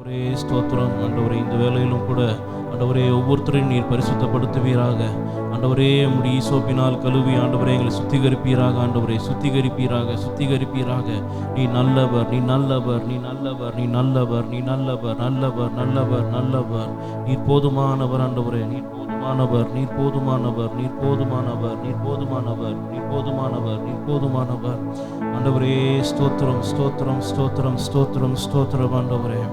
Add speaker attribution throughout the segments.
Speaker 1: ஆண்டவரே ஸ்தோத்திரம். ஆண்டவரே இந்த வேளையிலும் கூட ஆண்டவரே ஒவ்வொருத்தரையும் நீர் பரிசுத்தப்படுத்துவீராக. ஆண்டவரே உம்முடைய ஈசோப்பினால் கழுவி ஆண்டவரே எங்களை சுத்திகரிப்பீராக. ஆண்டவரே சுத்திகரிப்பீராக, சுத்திகரிப்பீராக. நீ நல்லவர், நீ நல்லவர், நீ நல்லவர், நீ நல்லவர், நீ நல்லவர், நல்லவர், நல்லவர், நல்லவர். நீர் போதுமானவர் ஆண்டவரே, நீர் போதுமானவர், நீர் போதுமானவர், நீர் போதுமானவர், நீர் போதுமானவர், நீர் போதுமானவர், நீர் போதுமானவர். ஆண்டவரே ஸ்தோத்திரம், ஸ்தோத்திரம், ஸ்தோத்திரம், ஸ்தோத்திரம், ஸ்தோத்திரம். ஆண்டவரே,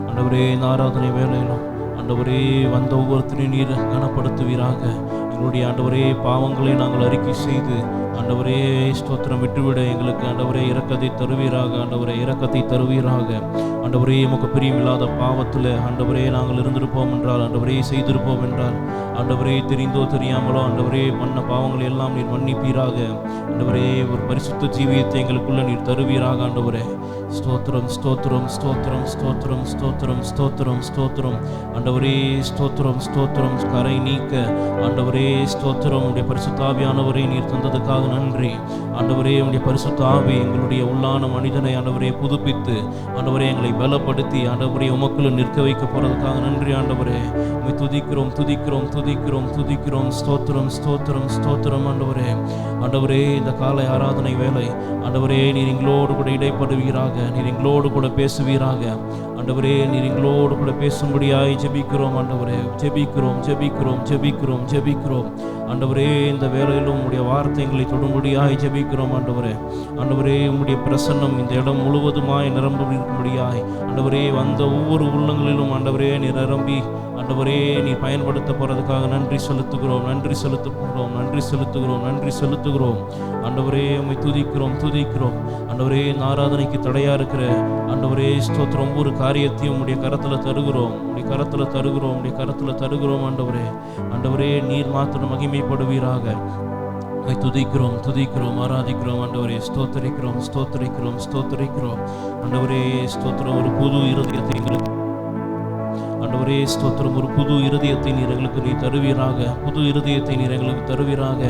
Speaker 1: ஆண்டவரே இந்த ஆராதனை வேளையிலும் ஆண்டவரே வந்த ஒவ்வொருத்தரையும் நீர் கனப்படுத்துவீராக. எங்களுடைய ஆண்டவரே பாவங்களை நாங்கள் அறிக்கை செய்து ஆண்டவரே ஸ்தோத்திரம் விட்டுவிட எங்களுக்கு ஆண்டவரே இரக்கத்தை தருவீராக. ஆண்டவரே இரக்கத்தை தருவீராக. ஆண்டவரே உமக்கு பிரியமில்லாத பாவத்தில் ஆண்டவரே நாங்கள் இருந்திருப்போம் என்றால், ஆண்டவரே செய்திருப்போம் என்றால், ஆண்டவரே தெரிந்தோ தெரியாமலோ ஆண்டவரே பண்ண பாவங்களை எல்லாம் நீர் மன்னிப்பீராக. ஆண்டவரே ஒரு பரிசுத்த ஜீவியத்தை எங்களுக்குள்ள நீர் தருவீராக. ஆண்டவரே ஸ்தோத்திரம், ஸ்தோத்திரம், ஸ்தோத்திரம், ஸ்தோத்திரம், ஸ்தோத்திரம், ஸ்தோத்திரம், ஸ்தோத்திரம். ஆண்டவரே ஸ்தோத்திரம், ஸ்தோத்திரம். கரை நீக்க ஆண்டவரே ஸ்தோத்திரம். உடைய பரிசுத்த ஆவியானவரை நீர் தந்ததுக்காக நன்றி. ஆண்டவரே உடைய பரிசுத்த ஆவி எங்களுடைய உள்ளான மனிதனை ஆண்டவரே புதுப்பித்து ஆண்டவரே எங்களை பலப்படுத்தி ஆண்டவரே உமக்குள்ள நிற்க வைக்க போறதுக்காக நன்றி. ஆண்டவரே உம்மை துதிக்கிறோம், துதிக்கிறோம், துதிக்கிறோம், துதிக்கிறோம். ஸ்தோத்திரம், ஸ்தோத்திரம், ஸ்தோத்திரம். ஆண்டவரே, ஆண்டவரே இந்த காலை ஆராதனை வேலை ஆண்டவரே நீர் எங்களோடு கூட இடைப்படுவீராக. நீர் எங்களோடு கூட பேசுவீராக. ஆண்டவரே நீர் எங்களோடு கூட பேசும்படியாய் ஜெபிக்கிறோம். ஆண்டவரே ஜெபிக்கிறோம், ஜெபிக்கிறோம், ஜெபிக்கிறோம், ஜெபிக்கிறோம். ஆண்டவரே இந்த வேளையிலும் உம்முடைய வார்த்தைகளை தொடும்படியாய் ஜெபிக்கிறோம். ஆண்டவரே, ஆண்டவரே உம்முடைய பிரசன்னம் இந்த இடம் முழுவதுமாய் நிரம்பி இருக்கும்படியாய் ஆண்டவரே வந்த ஒவ்வொரு உள்ளங்களிலும் ஆண்டவரே நீர் நிரம்பி ஆண்டவரே நீ பயன்படுத்த போறதுக்காக நன்றி செலுத்துகிறோம், நன்றி செலுத்துகிறோம், நன்றி செலுத்துகிறோம், நன்றி செலுத்துகிறோம். ஆண்டவரே உம்மை துதிக்கிறோம், துதிக்கிறோம். ஆண்டவரே இந்த ஆராதனைக்கு தடையா இருக்கிற ஆண்டவரே ஸ்தோத்திரம் ஒவ்வொரு காரியத்தையும் உடைய கரத்துல தருகிறோம், உடைய கரத்துல தருகிறோம், உடைய கரத்துல தருகிறோம். ஆண்டவரே, ஆண்டவரே நீர் மாத்திரம் மகிமைப்படுவீராக. உம்மை துதிக்கிறோம், துதிக்கிறோம், ஆராதிக்கிறோம். ஆண்டவரே ஸ்தோத்தரிக்கிறோம், ஸ்தோத்தரிக்கிறோம், ஸ்தோத்தரிக்கிறோம். ஆண்டவரே ஸ்தோத்திரம் ஒரு புது இருதயத்தை எங்களுக்கு ஆண்டவரே ஸ்தோத்திரம் ஒரு புது இருதயத்தை நீர் எங்களுக்கு நீ தருவீராக. புது இருதயத்தை நீர் எங்களுக்கு தருவீராக.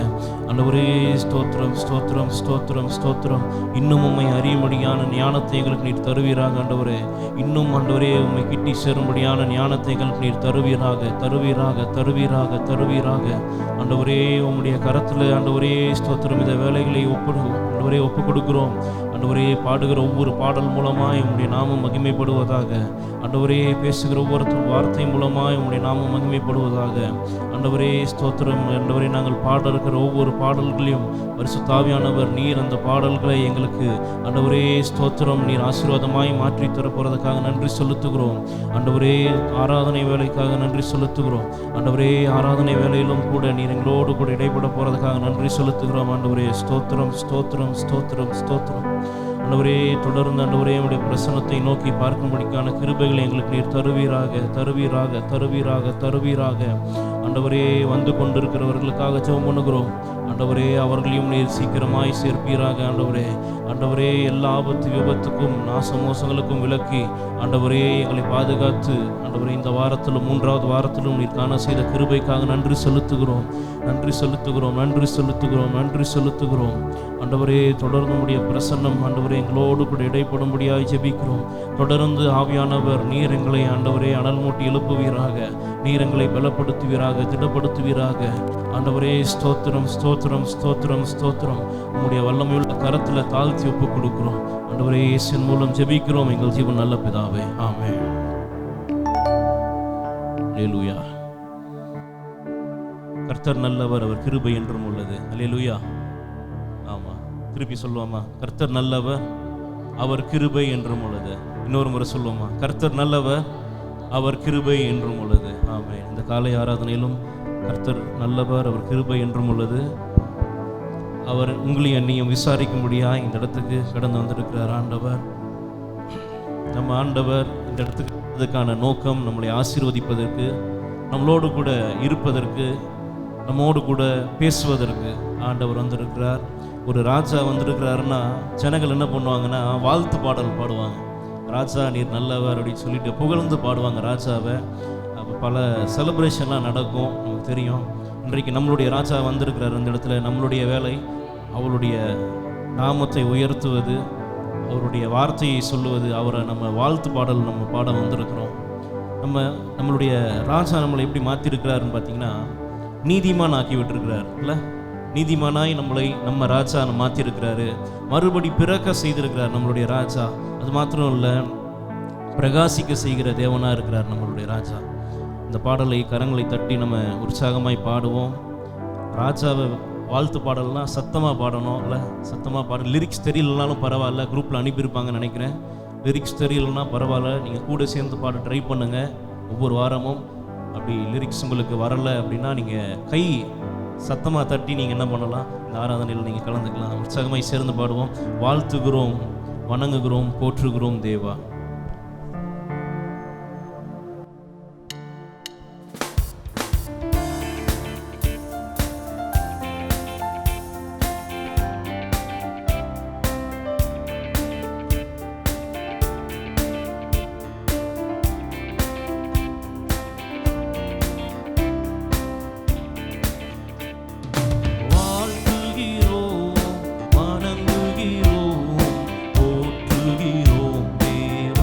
Speaker 1: ஆண்டவரே ஸ்தோத்திரம், ஸ்தோத்திரம், ஸ்தோத்திரம், ஸ்தோத்திரம். இன்னும் உம்மை அறியும்படியான ஞானத்தை எங்களுக்கு நீர் தருவீராக. ஆண்டவரே இன்னும் ஆண்டவரே உம்மை கிட்டி சேரும்படியான ஞானத்தை எங்களுக்கு நீர் தருவீராக, தருவீராக, தருவீராக, தருவீராக. ஆண்டவரே உம்முடைய கரத்தில் ஆண்டவரே ஸ்தோத்திரம் இந்த வேலைகளை ஆண்டவரே ஒப்பு கொடுக்கிறோம். ஆண்டவரே பாடுகிற ஒவ்வொரு பாடல் மூலமாய் உம்முடைய நாமம் மகிமைப்படுவதாக. ஆண்டவரே பேசுகிற ஒவ்வொரு வார்த்தை மூலமாய் உம்முடைய நாமம் மகிமைப்படுவதாக. ஆண்டவரே ஸ்தோத்திரம். ஆண்டவரே நாங்கள் பாட இருக்கிற ஒவ்வொரு பாடல்களையும் பரிசுத்த ஆவியானவர் நீர் அந்த பாடல்களை எங்களுக்கு ஆண்டவரே ஸ்தோத்திரம் நீர் ஆசீர்வாதமாய் மாற்றி தரப்போறதுக்காக நன்றி செலுத்துகிறோம். ஆண்டவரே ஆராதனை வேலைக்காக நன்றி செலுத்துகிறோம். ஆண்டவரே ஆராதனை வேலையிலும் கூட நீர் எங்களோடு கூட இடைப்பட போறதுக்காக நன்றி செலுத்துகிறோம். ஆண்டவரே ஸ்தோத்திரம், ஸ்தோத்திரம், ஸ்தோத்திரம், ஸ்தோத்திரம். ஆண்டவரே தொடர்ந்து ஆண்டவரே உடைய பிரசன்னத்தை நோக்கி பார்க்கும்படிக்கான கிருபைகளை எங்களுக்கு நீர் தருவீராக, தருவீராக, தருவீராக, தருவீராக. ஆண்டவரே வந்து கொண்டிருக்கிறவர்களுக்காக ஜெபம் பண்ணுகிறோம். ஆண்டவரே அவர்களையும் நீர் சீக்கிரமாய் சேர்ப்பீராக. ஆண்டவரே, ஆண்டவரே எல்லா ஆபத்து விபத்துக்கும் நாசமோசங்களுக்கும் விலக்கி ஆண்டவரே எங்களை பாதுகாத்து ஆண்டவரே இந்த வாரத்திலும் 3வது வாரத்திலும் நீர் காண செய்த கிருபைக்காக நன்றி செலுத்துகிறோம், நன்றி செலுத்துகிறோம், நன்றி செலுத்துகிறோம், நன்றி செலுத்துகிறோம். ஆண்டவரே தொடர்ந்து உடைய பிரசன்னம் ஆண்டவரே எங்களோடு கூட இடைப்படும்படியாய் ஜெபிக்கிறோம். தொடர்ந்து ஆவியானவர் நீர் எங்களை ஆண்டவரே அனல் மூட்டி எழுப்புவீராக. நீர் எங்களை பலப்படுத்துவீராக, திடப்படுத்துவீராக. ஆண்டவரே ஸ்தோத்திரம், ஸ்தோத்திரம், ஸ்தோத்திரம், ஸ்தோத்திரம். உம்முடைய வல்லமையுள்ள கரத்தில் தாழ்த்தி ஒப்பு கொடுக்கிறோம். ஆண்டவரே இயேசுவின் மூலம் ஜெபிக்கிறோம் எங்கள் ஜீவன் நல்ல பிதாவே, ஆமென். அல்லேலூயா. கர்த்தர் நல்லவர், அவர் கிருபை என்றும் உள்ளது. அல்லேலூயா. ஆமா, திருப்பி சொல்லுவாமா? கர்த்தர் நல்லவர், அவர் கிருபை என்றும் உள்ளது. இன்னொரு முறை சொல்லுவோமா? கர்த்தர் நல்லவர், அவர் கிருபை என்றும் உள்ளது. ஆமென். இந்த காலை ஆராதனையிலும் கர்த்தர் நல்லவர், அவர் கிருபை என்றும் உள்ளது. அவர் உங்களையும் என்னையும் விசாரிக்கும்படியாக இந்த இடத்துக்கு கடந்து வந்திருக்கிறார் ஆண்டவர். நம்ம ஆண்டவர் இந்த இடத்துக்கு அதுக்கான நோக்கம் நம்மளை ஆசீர்வதிப்பதற்கு, நம்மளோடு கூட இருப்பதற்கு, நம்மோடு கூட பேசுவதற்கு ஆண்டவர் வந்திருக்கிறார். ஒரு ராஜா வந்திருக்கிறாருன்னா ஜனங்கள் என்ன பண்ணுவாங்கன்னா வாழ்த்து பாடல் பாடுவாங்க. ராஜா நீர் நல்லவர் அப்படின்னு சொல்லிட்டு புகழ்ந்து பாடுவாங்க ராஜாவை. அப்போ பல செலிப்ரேஷன்லாம் நடக்கும், நமக்கு தெரியும். இன்றைக்கு நம்மளுடைய ராஜா வந்திருக்கிறார் இந்த இடத்துல. நம்மளுடைய வேலை அவருடைய நாமத்தை உயர்த்துவது, அவருடைய வார்த்தையை சொல்லுவது, அவரை நம்ம வாழ்த்து பாடல் நம்ம பாட வந்திருக்கிறோம். நம்மளுடைய ராஜா நம்மளை எப்படி மாற்றிருக்கிறாருன்னு பார்த்தீங்கன்னா, நீதிமான் ஆக்கி விட்டுருக்கிறார் இல்லை? நீதிமானாய் நம்ம ராஜா மாற்றிருக்கிறாரு. மறுபடி பிறக்க செய்திருக்கிறார் நம்மளுடைய ராஜா. அது மாத்திரம் இல்லை, பிரகாசிக்க செய்கிற தேவனாக இருக்கிறார் நம்மளுடைய ராஜா. இந்த பாடலை கரங்களை தட்டி நம்ம உற்சாகமாய் பாடுவோம். ராஜாவை வாழ்த்து பாடலாம் சத்தமாக பாடணும் இல்லை? சத்தமாக பாட. லிரிக்ஸ் தெரியலனாலும் பரவாயில்ல, குரூப்பில் அனுப்பியிருப்பாங்கன்னு நினைக்கிறேன். லிரிக்ஸ் தெரியலன்னா பரவாயில்ல, நீங்கள் கூட சேர்ந்து பாட ட்ரை பண்ணுங்கள் ஒவ்வொரு வாரமும். அப்படி லிரிக்ஸ் உங்களுக்கு வரலை அப்படின்னா நீங்கள் கை சத்தமாக தட்டி நீங்கள் என்ன பண்ணலாம், இந்த ஆராதனையில் நீங்கள் கலந்துக்கலாம். உற்சாகமாய் சேர்ந்து பாடுவோம். வாழ்த்துகிறோம், வணங்குகிறோம், போற்றுகிறோம் தேவா.
Speaker 2: வணங்குகிறோம், போற்றுகிறோம் தேவா.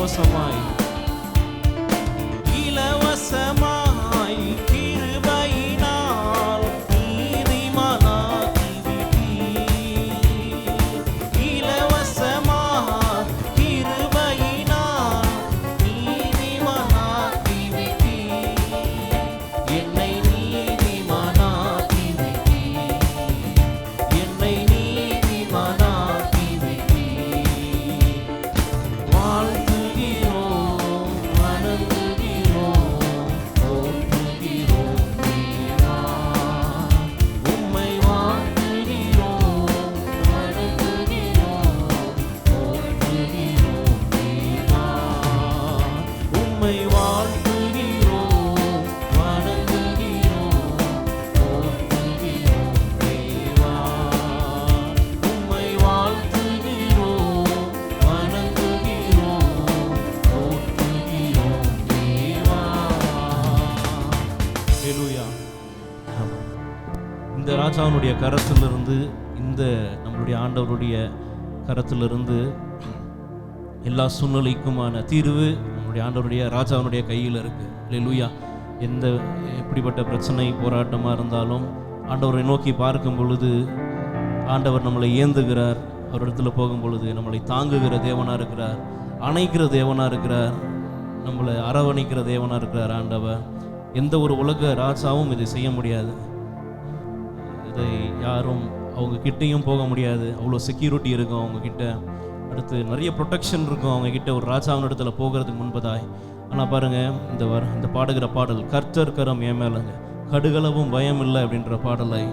Speaker 1: இலவசமாய் இலவசமாய் கிருபையினால் நீதிமானாக்கி விட்டீர். இலவசமாய் கிருபையினால் நீதிமானாக்கி விட்டீர். என்னை நீதிமானாக்கி விட்டீர். என்னை நீதிமானாக்கி விட்டீர். வாழ்த்துகிறோம், வணங்குகிறோம், போற்றுகிறோம் தேவா. உம்மை வாழ்த்துகிறோம், வணங்குகிறோம், போற்றுகிறோம் தேவா. உம்மை வாழ்த்துகிறோம், வணங்குகிறோம், போற்றுகிறோம் தேவா. உம்மை வாழ்த்துகிறோம், வணங்குகிறோம், போற்றுகிறோம் தேவா. ஹல்லேலூயா. ஆமென். இந்த ராஜாவினுடைய கரத்திலிருந்து, இந்த நம்மளுடைய ஆண்டவருடைய கரத்திலிருந்து எல்லா சூழ்நிலைக்குமான தீர்வு நம்முடைய ஆண்டவருடைய ராஜாவினுடைய கையில் இருக்கு. ஹல்லேலூயா. எந்த எப்படிப்பட்ட பிரச்சனை போராட்டமாக இருந்தாலும் ஆண்டவரை நோக்கி பார்க்கும் பொழுது ஆண்டவர் நம்மளை ஏந்துகிறார். அவரிடத்துல போகும் பொழுது நம்மளை தாங்குகிற தேவனாக இருக்கிறார், அணைக்கிற தேவனாக இருக்கிறார், நம்மளை அரவணைக்கிற தேவனாக இருக்கிறார் ஆண்டவர். எந்த ஒரு உலக ராஜாவும் இதை செய்ய முடியாது. இதை யாரும் அவங்க கிட்டேயும் போக முடியாது. அவ்வளோ செக்யூரிட்டி இருக்கும் அவங்க கிட்ட. அடுத்து நிறைய ப்ரொடெக்ஷன் இருக்கும் அவங்க கிட்ட, ஒரு ராஜாவின் இடத்துல போகிறதுக்கு முன்பதாய். ஆனால் பாருங்கள், இந்த பாடுகிற பாடல், கர்த்தர் கரம் என் மேலங்க, கடுகளவும் பயம் இல்லை அப்படின்ற பாடலை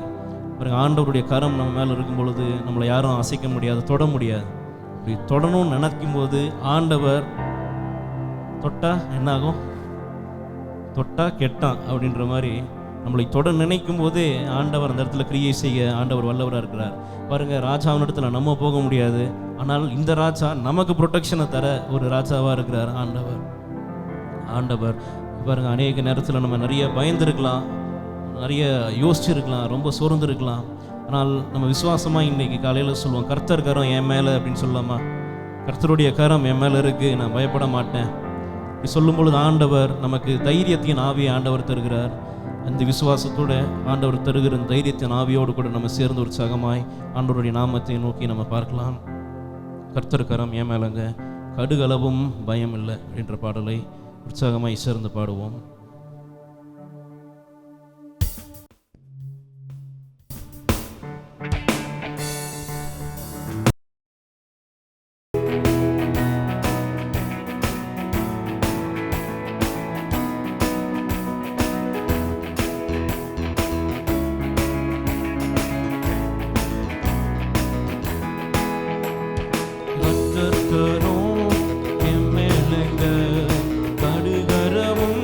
Speaker 1: பாருங்கள். ஆண்டவருடைய கரம் நம்ம மேலே இருக்கும் பொழுது நம்மளை யாரும் அசைக்க முடியாது, தொட முடியாது. இப்படி தொடணும்னு நினைக்கும் போது ஆண்டவர் தொட்டா என்னாகும்? தொட்டா கெட்டான் அப்படின்ற மாதிரி நம்மளை தொட நினைக்கும் போதே ஆண்டவர் அந்த இடத்துல கிரியை செய்ய ஆண்டவர் வல்லவராக இருக்கிறார். பாருங்கள், ராஜாவின் இடத்துல நம்ம போக முடியாது, ஆனால் இந்த ராஜா நமக்கு ப்ரொடெக்ஷனை தர ஒரு ராஜாவாக இருக்கிறார் ஆண்டவர். பாருங்கள், அநேக நேரத்தில் நம்ம நிறைய பயந்துருக்கலாம், நிறைய யோசிச்சிருக்கலாம், ரொம்ப சோர்ந்துருக்கலாம். ஆனால் நம்ம விசுவாசமாக இன்றைக்கி காலையில் சொல்லுவோம், கர்த்தர் கரம் என் மேலே அப்படின்னு சொல்லாமா? கர்த்தருடைய கரம் என் மேலே இருக்குது, நான் பயப்பட மாட்டேன். இப்படி சொல்லும் பொழுது ஆண்டவர் நமக்கு தைரியத்தின் ஆவியை ஆண்டவர் தருகிறார். அந்த விசுவாசத்தோட ஆண்டவர் தருகிற தைரியத்தின் ஆவியோடு கூட நம்ம சேர்ந்து உற்சாகமாய் ஆண்டவருடைய நாமத்தை நோக்கி நம்ம பார்க்கலாம். கர்த்தர் கரம் என் மேலங்க, கடுகளவும் பயம் இல்லை என்ற பாடலை உற்சாகமாய் சேர்ந்து பாடுவோம். கர்த்தர் கரம் என் மேலங்க, கடுகளவும்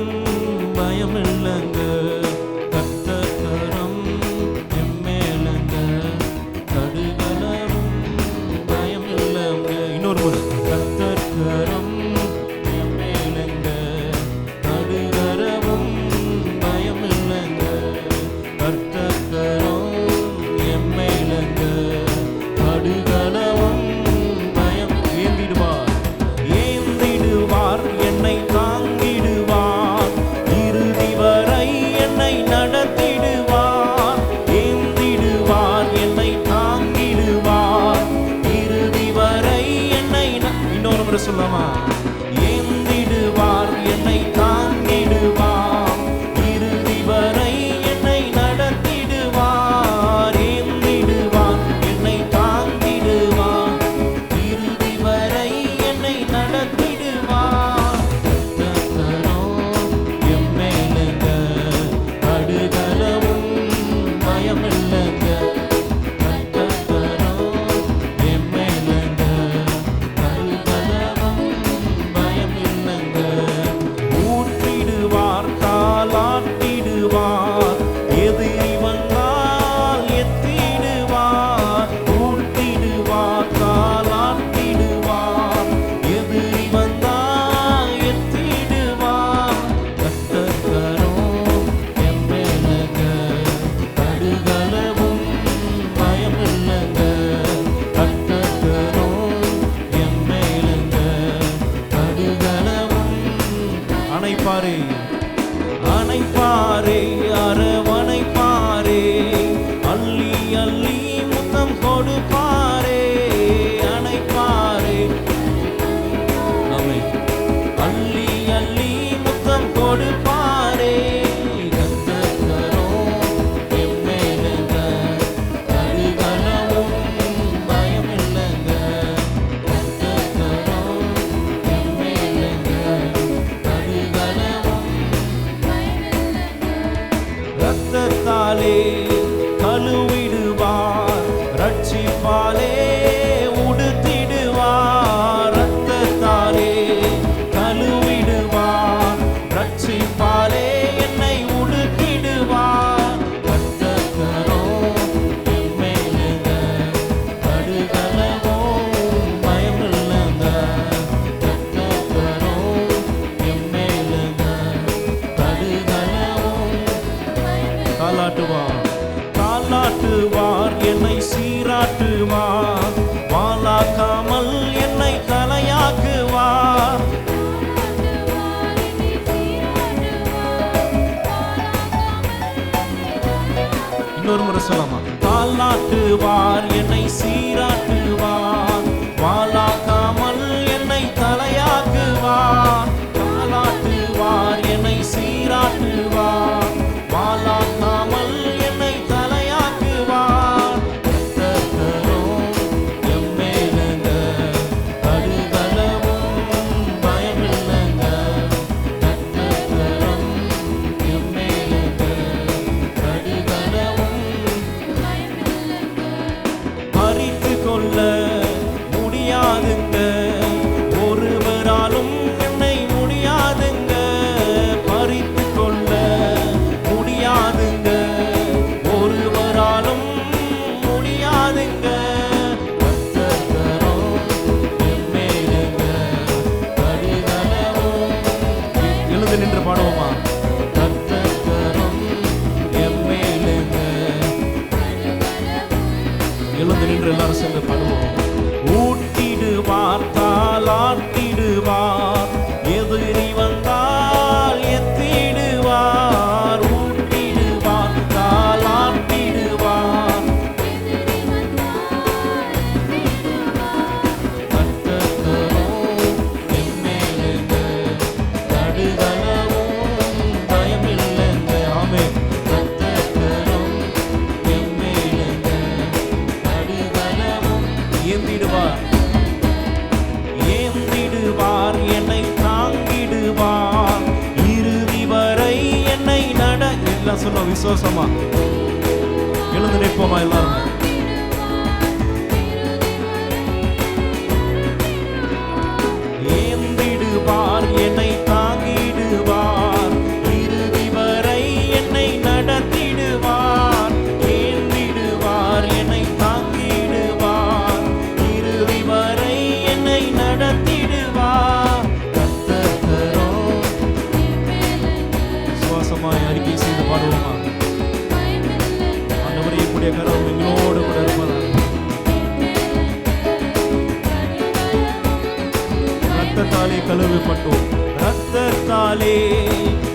Speaker 1: அள்ளி முத்தம் கொடுப்பாரே, அணைப்பாரே. ஆமென். அள்ளி அள்ளி முத்தம் கொடுப்பாரே, கர்த்தரும் எம்மேலுங்க, கடுகளவும் பயமில்லைங்க. கர்த்தரும் எம்மேலுங்க, கடுகளவும் இரத்தத்தாலே கழுவிடுவார், ரட்சிப்பாலே உடுத்திடுவார். இரத்தத்தாலே கழுவிடுவார், ரட்சிப்பாலே என்னை உடுத்திடுவார். கர்த்தரும் எம்மேலுங்க, கடுகளவும் பயமில்லைங்க. கர்த்தரும் எம்மேலுங்க, கடுகளவும் தாலாட்டுவார், தாலாட்டுவார், என்னை சீராட்டுவார், வாலாக்காமல் என்னை தலையாக்குவார். இன்னொரு முறை சொல்லலாமா? தாலாட்டுவார், என்னை சீராட்டுவார், வாலாக்காமல் என்னை தலையாக்குவார். தாலாட்டுவார், என்னை சீராட்டுவார், வாலாக்காமல் என்னை தலையாக்குவார். கர்த்தரும் எம்மேலுங்க, கடுகளவும் பயமில்லைங்க. கர்த்தரும் எம்மேலுங்க, கடுகளவும் பறித்து கொள்ள முடியாதுங்க, ஒருவராலும் என்னை முடியாதுங்க. பறித்து கொள்ள முடியாதுங்க, ஒருவராலும் முடியாதுங்க. கர்த்தரும் எம்மேலுங்க, கடுகளவும் எழுந்து நின்று பாடுவோமா? கர்த்தரும் எம்மேலுங்க, எழுந்து நின்று எல்லாரும் சேர்ந்து பாடுவோம். ஊட்டிடுவார், தாலாட்டிடுவார், எதிரி வந்தால் எத்திடுவார். ஊட்டிடுவார், தாலாட்டிடுவார், கர்த்தரும் எம்மேலுங்க, கடுகளவும் பயமில்லைங்க. ஆமென். கர்த்தரும் எம்மேலுங்க, கடுகளவும் ஏந்திடுவார், ஏந்திடுவார், என்னை தாங்கிடுவார், இறுதி வரை என்னை நட. எல்லாம் சொல்ல விசுவாசமா எழுந்து நிற்போமா எல்லாரும்? ஏந்திடுவார், என்னை தாங்கிடுவார், இறுதி வரை என்னை நடத்திடுவார். ஏந்திடுவார், என்னை தாங்கிடுவார், இறுதி வரை என்னை நடத்திடுவார். கர்த்தரும் விசுவாசமாய் அறிக்கை செய்து பாடுவோமா? ஆண்டவரே, இப்படிய கரம் எங்களோடு கூட இருப்பதாக. ரத்தத்தாலே கழுவப்பட்டோம், ரத்தத்தாலே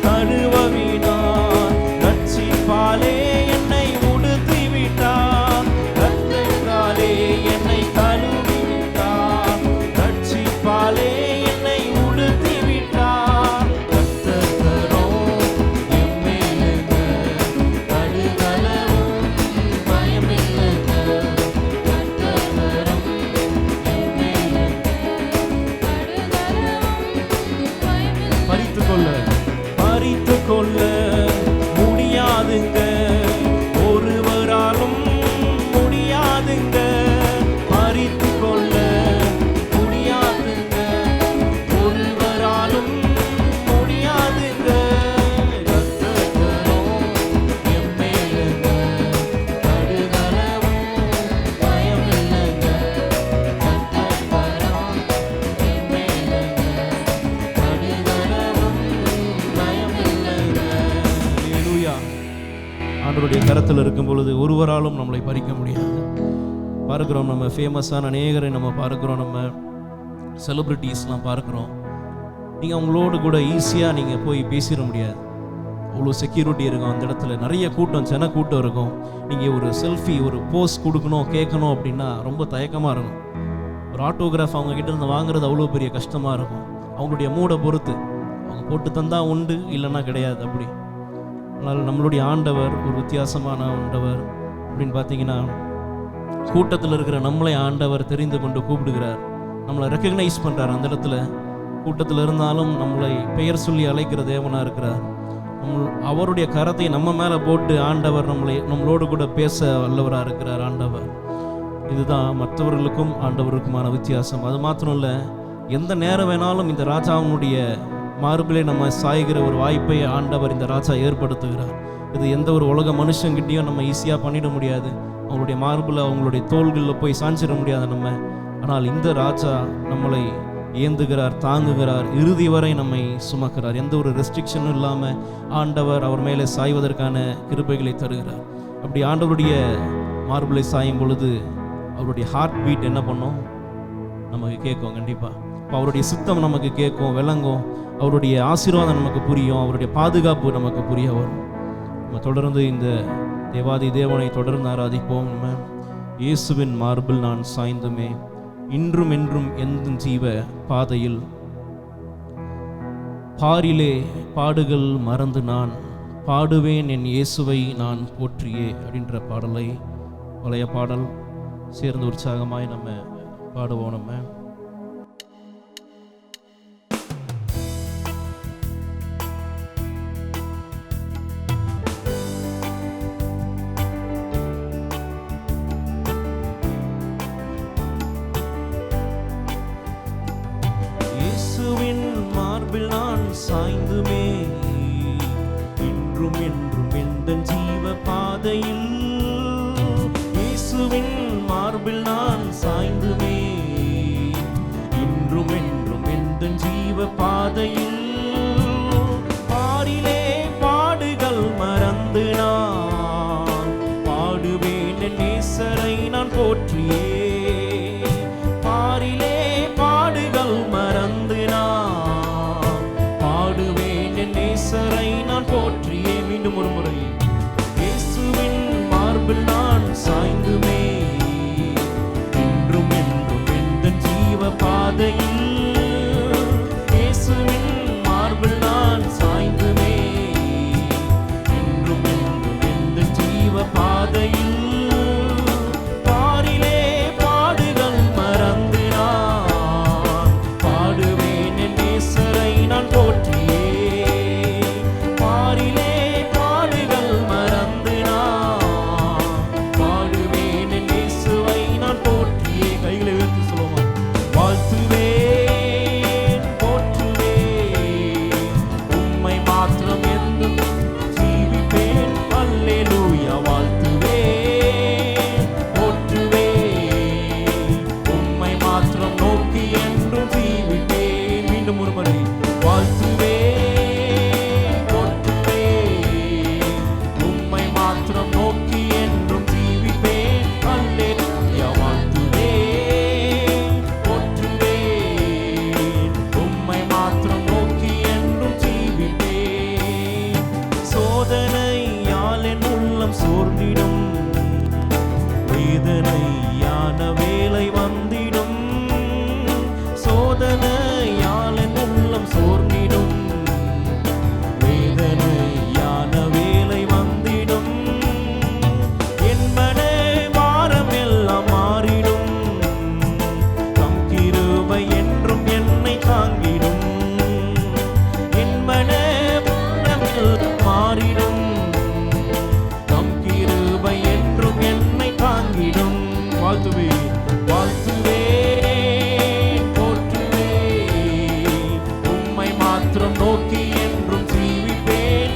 Speaker 1: கழுவவினார், ரட்சிப்பாலே என்னை உடுத்திவிட்டார். ரத்தத்தாலே என்னை கழுவிவிட்டார், ரட்சிப்பாலே என்னை உடுத்திவிட்டார். கர்த்தரும் எம்மேலுங்க, கடுகளவும் பயமில்லைங்க. கர்த்தரும் எம்மேலுங்க, பறித்து கொள்ள முடியாதுங்க, ஒருவராலும் முடியாதுங்க. பறித்து கொள்ள முடியாதுங்க, ஒருவராலும் முடியாதுங்க. கர்த்தரும் எம்மேலுங்க, கடுகளவும் பயமில்லைங்க. கர்த்தரும் எம்மேலுங்க, கடுகளவும் பயமில்லைங்க. அல்லேலூயா. ஆண்டவருடைய கரத்தில் இருக்கும் பொழுது ஒருவராலும் நம்மளை பறிக்க முடியாது. பார்க்கிறோம், நம்ம ஃபேமஸான அநேகரை நம்ம பார்க்கிறோம், நம்ம செலிப்ரிட்டிஸ்லாம் பார்க்குறோம். நீங்கள் அவங்களோடு கூட ஈஸியாக நீங்கள் போய் பேசிட முடியாது. அவ்வளோ செக்யூரிட்டி இருக்கும் அந்த இடத்துல, நிறைய கூட்டம், ஜன கூட்டம் இருக்கும். நீங்கள் ஒரு செல்ஃபி, ஒரு போஸ்ட் கொடுக்கணும், கேட்கணும் அப்படின்னா ரொம்ப தயக்கமாக இருக்கும். ஒரு ஆட்டோகிராஃப் அவங்க கிட்ட இருந்து வாங்குறது அவ்வளோ பெரிய கஷ்டமாக இருக்கும். அவங்களுடைய மூடை பொறுத்து அவங்க போட்டு தந்தா உண்டு, இல்லைன்னா கிடையாது அப்படி. அதனால் நம்மளுடைய ஆண்டவர் ஒரு வித்தியாசமான ஆண்டவர் அப்படின்னு பார்த்தீங்கன்னா, கூட்டத்தில் இருக்கிற நம்மளை ஆண்டவர் தெரிந்து கொண்டு கூப்பிடுகிறார், நம்மளை ரெக்கக்னைஸ் பண்ணுறார். அந்த இடத்துல கூட்டத்தில் இருந்தாலும் நம்மளை பெயர் சொல்லி அழைக்கிற தேவனாக இருக்கிறார். அவருடைய கரத்தை நம்ம மேலே போட்டு ஆண்டவர் நம்மளோடு கூட பேச வல்லவராக இருக்கிறார் ஆண்டவர். இதுதான் மற்றவர்களுக்கும் ஆண்டவருக்குமான வித்தியாசம். அது மாத்திரம் இல்லை, எந்த நேரம் வேணாலும் இந்த ராஜாவுடைய மார்பிலே நம்ம சாய்கிற ஒரு வாய்ப்பை ஆண்டவர் இந்த ராஜா ஏற்படுத்துகிறார். இது எந்த ஒரு உலக மனுஷங்கிட்டையும் நம்ம ஈஸியாக பண்ணிட முடியாது. அவங்களுடைய மார்பில், அவங்களுடைய தோள்களில் போய் சாஞ்சிட முடியாது நம்ம. ஆனால் இந்த ராஜா நம்மளை ஏந்துகிறார், தாங்குகிறார், இறுதி வரை நம்மை சுமக்கிறார். எந்த ஒரு ரெஸ்ட்ரிக்ஷனும் இல்லாமல் ஆண்டவர் அவர் மேலே சாய்வதற்கான கிருபைகளை தருகிறார். அப்படி ஆண்டவருடைய மார்பிளை சாயும் பொழுது அவருடைய ஹார்ட் பீட் என்ன பண்ணும், நமக்கு கேட்கும். கண்டிப்பாக இப்போ அவருடைய சித்தம் நமக்கு கேட்கும், விளங்கும். அவருடைய ஆசீர்வாதம் நமக்கு புரியும், அவருடைய பாதுகாப்பு நமக்கு புரிய வரும். நம்ம தொடர்ந்து இந்த தேவாதி தேவனை தொடர்ந்து ஆராதிப்போம். நம்ம இயேசுவின் மார்பில் நான் சாய்ந்துமே, இன்றும் என்றும் எந்த ஜீவ பாதையில், பாரிலே பாடுகள் மறந்து நான் பாடுவேன் என் இயேசுவை நான் போற்றியே அப்படின்ற பாடலை, பழைய பாடல், சேர்ந்து உற்சாகமாய் நம்ம பாடுவோம். நம்ம நான் சாய்ந்துமே, இன்றும் என்றும் எந்த ஜீவ பாதையில், இயேசுவின் மார்பில் நான் சாய்ந்துமே, இன்றும் என்றும் எந்த ஜீவ பாதையில், பாரிலே பாடுகள் மறந்து நான் பாடுவேன் என் நேசரை நான் போற்றியே, பாரிலே பாடுகள் மறந்து நேசரை நான் போற்றியே. மீண்டும் ஒரு முறை, இயேசுவின் மார்பில் நான் சாய்ந்துமே, இன்றும் என்றும் எந்த ஜீவ பாதையில், இயேசுவின் மார்பில் நான் சாய்ந்துமே, இன்றும் என்றும் எந்த ஜீவ பாதையில், பாரிலே பாடுகள் மறந்து நான் பாடுவேன் என் நேசரை நான் போற்றியே, சோர்ந்திடும் வேதனையான வேலை வந்திடும், சோதனையால் என் உள்ளம் சோர்ந்திடும், வேதனையான வேலை வந்திடும், என் மன வாரம் எல்லாம் மாறிடும், தம் கிருபை என்றும் என்னை தாங்கிடும், என் மன வாரம் மாறிடும், வாழ்த்துவேன் வாழ்த்துவேன் போற்றுவேன், உம்மை மாத்திரம் நோக்கி என்றும் ஜீவிப்பேன்.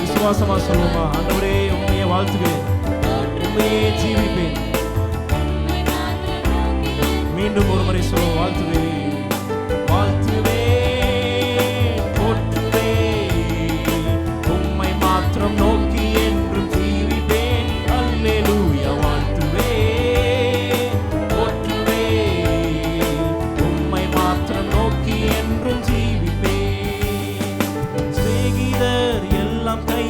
Speaker 1: விசுவாசமா சொல்லுமா, ஆண்டவரே உம்மையே வாழ்த்துவேன், உம்மையே ஜீவிப்பேன். மீண்டும் ஒரு முறை சொல்லுவோம், வாழ்த்துவேன் வாழ்த்துவேன் போற்றுவேன், உம்மை மாத்திரம் நோக்கி என்றும் ஜீவிப்பேன். அல்லேலூயா. என்றும் ஜீவிப்பேன். சிநேகிதர் எல்லாம் கை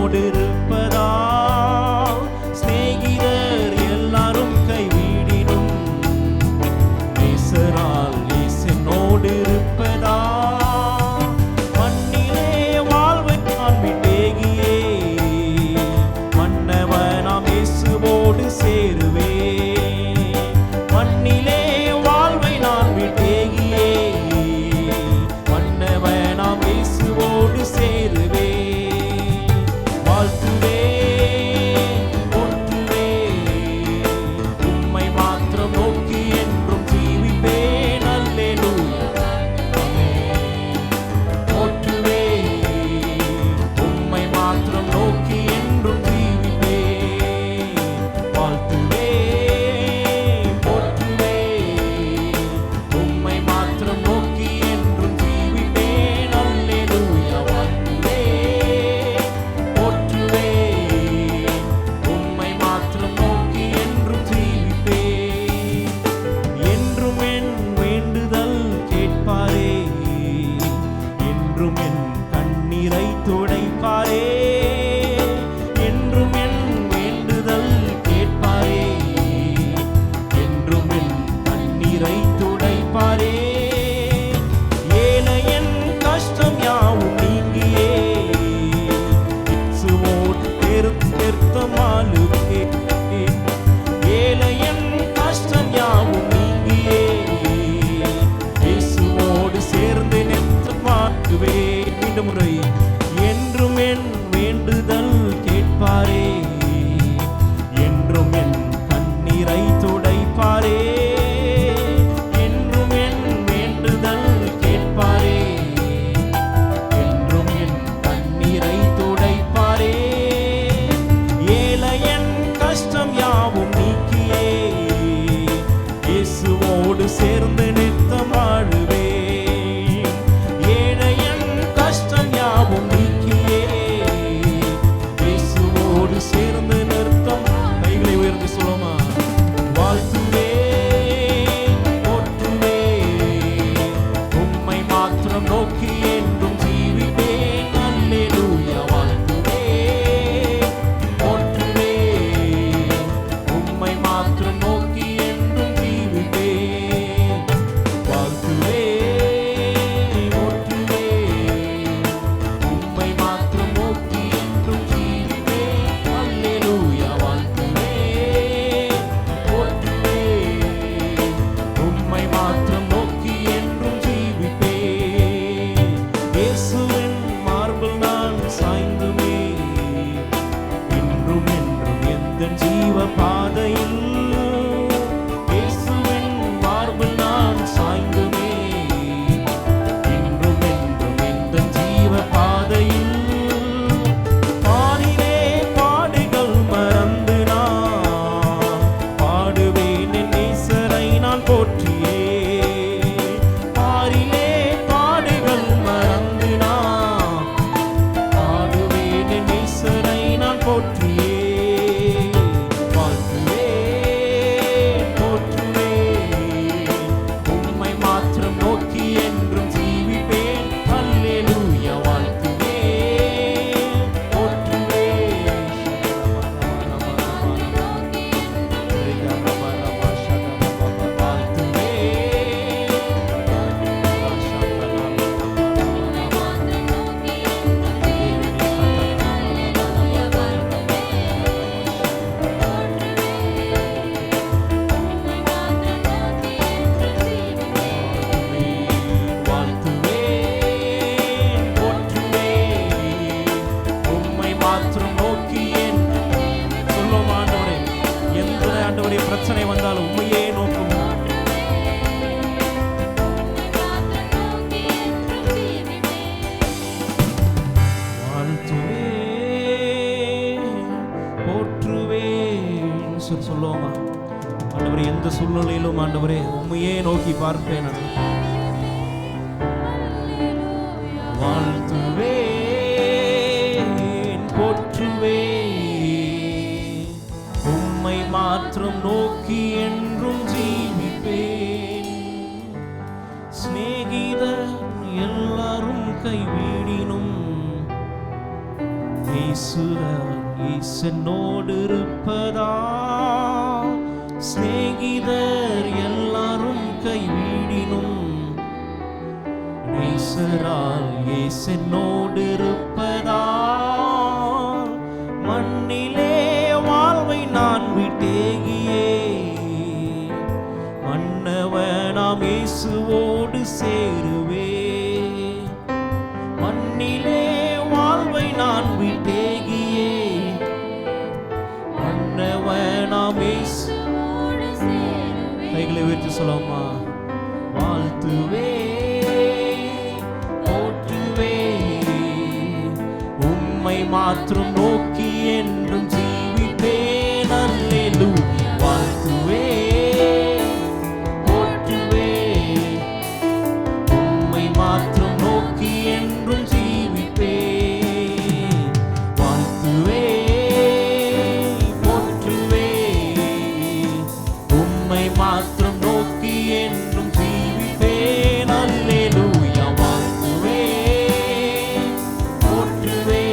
Speaker 1: என்னோடு இருப்பதா, சிநேகிதர் எல்லாரும் கைவிடினும் நேசரால் இயேசு என்னோடு இருப்பதா, மண்ணிலே வாழ்வை காண்பிட்டேகியே மன்னவனாம் இயேசுவோடு சேருவே, மண்ணிலே வாழ்வை நான் விட்டேகியே மன்னவனாம் இயேசுவோடு சேருவே, வாழ்த்துவே போற்றுவே உம்மை மாத்திரம் நோக்கி என்றும் ஜீவிப்பேன். அல்லேலூயா போற்றுவே உம்மை மாத்திரம் நோக்கி என்றும் ஜீவிப்பேன், வாழ்த்துவே போற்றுவே உம்மை மாத்திரம் நோக்கி என்றும் ஜீவிப்பேன். அல்லேலூயா வாழ்த்துவே போற்றுவே உம்மை மாத்திரம் நோக்கி என்றும் ஜீவிப்பேன், என்றும் என் வேண்டுதல் கேட்பாரே, என்றும் என் கண்ணீரை துடைப்பாரே, என்றும் என் வேண்டுதல் கேட்பாரே, என்றும் என் கண்ணீரை துடைப்பாரே, ஏழையன் கஷ்டம் யாவும் நீங்கியே இயேசுவோடு பெருத்தமாளுக்கே, ஏழையன் கஷ்டம் யாவும் நீங்கியே இயேசுவோடு சேர்ந்து நிறுத்தமாக்குவே. மீண்டும் முறை, என்றும் என் வேண்டுதல் கேட்பாரே, என்றும் என் கண்ணீரை துடைப்பாரே, என்றும் என் வேண்டுதல் கேட்பாரே, என்றும் என் கண்ணீரை துடைப்பாரே, ஏழையன் கஷ்டம் யாவும் நீக்கியே இயேசுவோடு சேர்ந்து நித்தமாழுவே, ஏழையன் கஷ்டம் யாவும் நீக்கியே இயேசுவோடு சேர்ந்து நிறுத்தம். கைகளை உயர்ந்து சொல்லுமா, வாழ்த்துவே போற்றுவே உம்மை மாத்திரம் நோக்கி என்றும் ஜீவிப்பேன். அல்லேலூயா வாழ்த்துவே போற்றுவே உம்மை மாத்திரம் நோக்கி என்றும் ஜீவிப்பேன், வாழ்த்துவே போற்றுவே உம்மை மாத்திரம் நோக்கி என்றும் ஜீவிப்பேன். அல்லேலூயா வாழ்த்துவே போற்றுவே உம்மை மாத்திரம் நோக்கி என்றும் ஜீவிப்பேன், இயேசுவின் மார்பில் நான் சாய்ந்துமே இன்றும் என்றும் எந்தன் ஜீவ பாதையில், இயேசுவின் மார்பில் நான் சாய்ந்துமே இன்றும் என்றும் எந்தன் ஜீவ பாதையில், பாடிலே பாடுகள் மறந்து நான் பாடுவேன் என் நேசரை நான் போற்றியே, பாடிலே பாடுகள் மறந்து நான் பாடுவேன் என் நேசரை நான் போற்றியே, வாழ்த்துவே போற்றுவே உம்மை மாத்திரம் நோக்கி என்றும் ஜீவிப்பேன். அல்லேலூயா வாழ்த்துவே போற்றுவே வாழ்த்துவே வாழ்த்துவே போற்றுவே உம்மை மாத்திரம் நோக்கி சொல்லும் ஆண்டவரே, எந்த ஆண்டவரே பிரச்சனை வந்தாலும் உண்மையே நோக்கும், வாழ்த்துவே போற்றுவே சொல்லுவோமா ஆண்டவரே, எந்த சூழ்நிலையிலும் ஆண்டவரே உண்மையே நோக்கி பார்ப்பேன். வாழ்த்துவேன் போற்றுவேன் உம்மை மாத்திரம் நோக்கி என்றும் ஜீவிப்பேன். சிநேகிதர் எல்லாரும் கைவிடினும் ஈசனோடு இருப்பதா சிநேகிதர் எல்லாரும் கைவிடினும் நேசரால் இயேசனோடு இருப்பதா மண்ணிலே வாழ்வை நான் விட்டேகியே மன்னவனாம் இயேசுவோடு சேருவே மண்ணிலே வாழ்வை நான் விட்டேகியே மன்னவனாம் இயேசுவோடு சேருவே. கைகளை உயர்த்தி சொல்லமா, வாழ்த்துவே போற்றுவே உம்மை மாற்றும் நோக்கி என்றும் ஜீவிப்பேன். அல்லேலூயா. வாழ்த்துவே போற்றுவே உம்மை மாற்றும் நோக்கி என்றும் ஜீவிப்பேன். வாழ்த்துவே போற்றுவே உம்மை மாற்றும் நோக்கி என்றும் ஜீவிப்பேன். அல்லேலூயா. வாழ்த்துவே போற்றுவே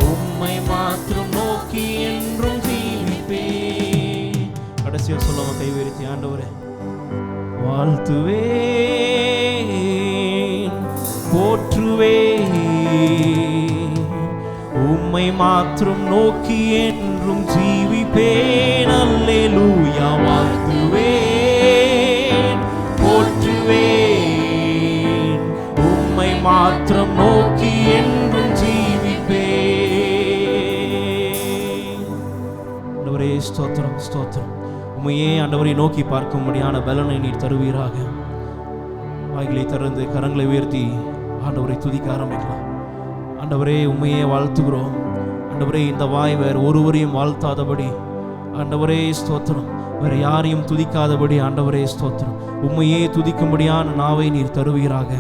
Speaker 1: உம்மை மாற்றும் நோக்கி என்றும் ஜீவிப்பேன். கடைசியா சொல்லாம கை உயர்த்தி, ஆண்டவரே வாழ்த்துவே போற்றுவே உம்மை மாற்றும் நோக்கி என்றும் ஜீவிப்பேன். அல்லேலூயா. வாழ்த்துவே போற்றுவே உம்மை மாற்றும் நோக்கி என்றும் ஜீவிப்பேன். ஆண்டவரே ஸ்தோத்திரம் ஸ்தோத்திரம். உம்மையே ஆண்டவரை நோக்கி பார்க்கும்படியான பலனை நீர் தருவீராக. வாய்களை திறந்து கரங்களை உயர்த்தி ஆண்டவரை துதிக்க ஆரம்பிக்கலாம். ஆண்டவரே உம்மையே வாழ்த்துகிறோம். ஆண்டவரே இந்த வாய் வேறு ஒருவரையும் வாழ்த்தாதபடி, ஆண்டவரே ஸ்தோத்திரம், வேறு யாரையும் துதிக்காதபடி, ஆண்டவரே ஸ்தோத்திரம், உம்மையே துதிக்கும்படியான நாவை நீர் தருவீராக.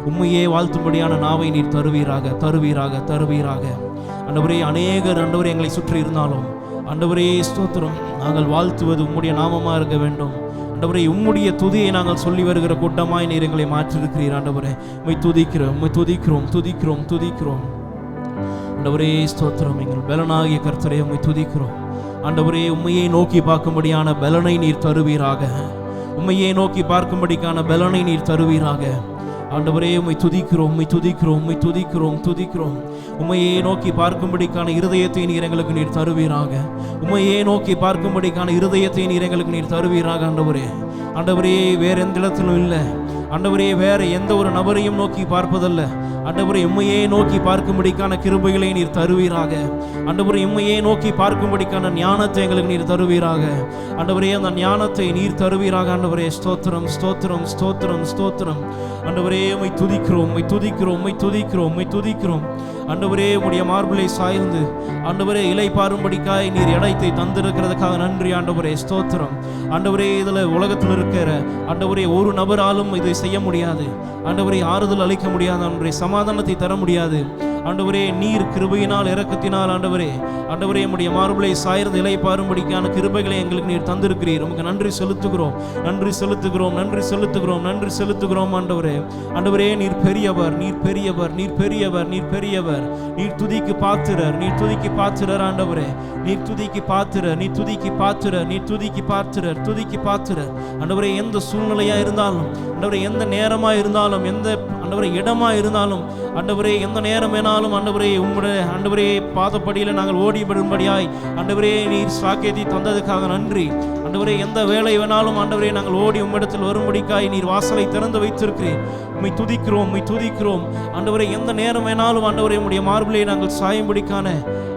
Speaker 1: உம்மையே வாழ்த்தும்படியான நாவை நீர் தருவீராக தருவீராக தருவீராக. ஆண்டவரே அநேகர் ஆண்டவரே எங்களை சுற்றி இருந்தாலும் ஆண்டவரே ஸ்தோத்திரம், நாங்கள் வாழ்த்துவது உம்முடைய நாமமாக இருக்க வேண்டும். ஆண்டவரே உம்முடைய துதியை நாங்கள் சொல்லி வருகிற கூட்டமாய் நீர் எங்களை மாற்றிருக்கிறீர். ஆண்டவரே உம்மை துதிக்கிறோம், உம்மை துதிக்கிறோம் துதிக்கிறோம் துதிக்கிறோம். ஆண்டவரே ஸ்தோத்திரம், எங்கள் பலனாகிய கர்த்தரே உம்மை துதிக்கிறோம். ஆண்டவரே உம்மையை நோக்கி பார்க்கும்படியான பலனை நீர் தருவீராக. உம்மையை நோக்கி பார்க்கும்படிக்கான பலனை நீர் தருவீராக. ஆண்டவரே உம்மை துதிக்கிறோம், உம்மை துதிக்கிறோம், உம்மை துதிக்கிறோம் துதிக்கிறோம். உம்மையே நோக்கி பார்க்கும்படிக்கான இருதயத்தை நீர் எங்களுக்கு நீர் தருவீராக. உம்மையே நோக்கி பார்க்கும்படிக்கான இருதயத்தை நீர் எங்களுக்கு நீர் தருவீராக. ஆண்டவரே ஆண்டவரே வேற எந்த இடத்திலும் இல்லை. ஆண்டவரே வேற எந்த ஒரு நபரையும் நோக்கி பார்ப்பதல்ல. ஆண்டவரே உம்மையே நோக்கி பார்க்கும்படிக்கான கிருபைகளை நீர் தருவீராக. ஆண்டவரே உம்மையே நோக்கி பார்க்கும்படிக்கான ஞானத்தை எங்களுக்கு நீர் தருவீராக. ஆண்டவரே அந்த ஞானத்தை நீர் தருவீராக. ஆண்டவரே ஸ்தோத்திரம் ஸ்தோத்திரம் ஸ்தோத்திரம் ஸ்தோத்திரம். ஆண்டவரே உம்மை துதிக்கிறோம், உம்மை துதிக்கிறோம், உம்மை துதிக்கிறோம், உம்மை துதிக்கிறோம். ஆண்டவரே உம்முடைய மார்பிலை சாய்ந்து ஆண்டவரே இலை பாரும்படிக்காய் நீர் இடத்தை தந்திருக்கிறதுக்காக நன்றி. ஆண்டவரே ஸ்தோத்திரம். ஆண்டவரே இதில் உலகத்தில் இருக்கிற ஆண்டவரே ஒரு நபராலும் இதை செய்ய முடியாது. ஆண்டவரே ஆறுதல் அளிக்க முடியாது. ஆண்டவரே சமாதானத்தை தர முடியாது. ஆண்டவரே நீர் கிருபையினால் இரக்கத்தினால் ஆண்டவரே ஆண்டவரே உம்முடைய மார்பிலை சாய்ந்து இலை பாரும்படிக்கான கிருபைகளை எங்களுக்கு நீர் தந்திருக்கிறீர். உமக்கு நன்றி செலுத்துகிறோம், நன்றி செலுத்துகிறோம், நன்றி செலுத்துகிறோம், நன்றி செலுத்துகிறோம். ஆண்டவரே ஆண்டவரே நீர் பெரியவர், நீர் பெரியவர், நீர் பெரியவர், நீர் பெரியவர். நீர் துதிக்கு பாத்திரர், நீர் துதிக்கு பாத்திரர். ஆண்டவரே நீர் துதிக்கு பாத்திரர், நீர் துதிக்கு பாத்திரர், நீர் துதிக்கு பாத்திரர், துதிக்கு பாத்திரர். ஆண்டவரே எந்த சூழ்நிலையா இருந்தாலும், ஆண்டவரே எந்த நேரமா இருந்தாலும், எந்த ஆண்டவரே இடமா இருந்தாலும், ஆண்டவரே எந்த நேரம் வேணாலும் ஆண்டவரே உம்முடைய ஆண்டவரே பாதப்படியில் நாங்கள் ஓடிபடும்படியாய் ஆண்டவரே நீர் சாக்கியத்தை தந்ததுக்காக நன்றி. ஆண்டவரே எந்த வேலை வேணாலும் ஆண்டவரே நாங்கள் ஓடி உம்மிடத்தில் வரும்படிக்காய் நீர் வாசலை திறந்து வைத்திருக்கிறீர். உம்மை துதிக்கிறோம், உம்மை துதிக்கிறோம். ஆண்டவரே எந்த நேரம் வேணாலும் ஆண்டவரே உம்முடைய மார்பிலை நாங்கள் சாயும்படிக்கான